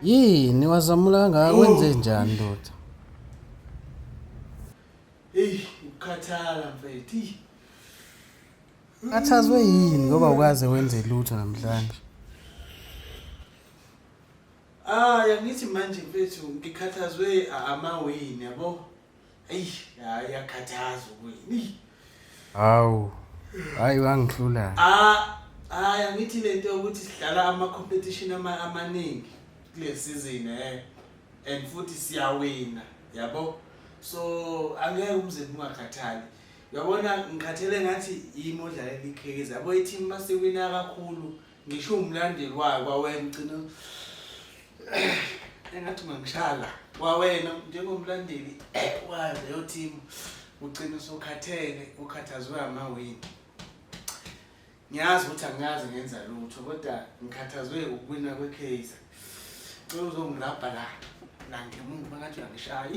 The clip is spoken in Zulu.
Yini wazamula kangaka wenze njani ndoda? Ukukhathala mfethu. Kathazwe yini ngoba ukaze wenze lutho namhlanje? Yangithi manje mfethu ngikhathazwe amawini yabo. Yakhathaza ukwini. Hawu. Hayi wangihlula. Yangithi lento ukuthi sidlala ama competition amaningi kule season and futhi siyawina yabo. So angeke umzimba ungakhathali. Uyabona ngikhathele ngathi yimi odlalela ikhezi. Yabo i-team masiwina kakhulu ngisho umlandeli wayo kwawena ugcina engathi ungangishala. Wawena njengomlandeli wayo leyo team ugcina usukhathele ukhathazwe amawini. Ngiyazi ukuthi angazi ngenza lutho kodwa ngikhathazwe ukuwina kwekhezi. Uzongilapha la ngemuva ngathi uyangishaya.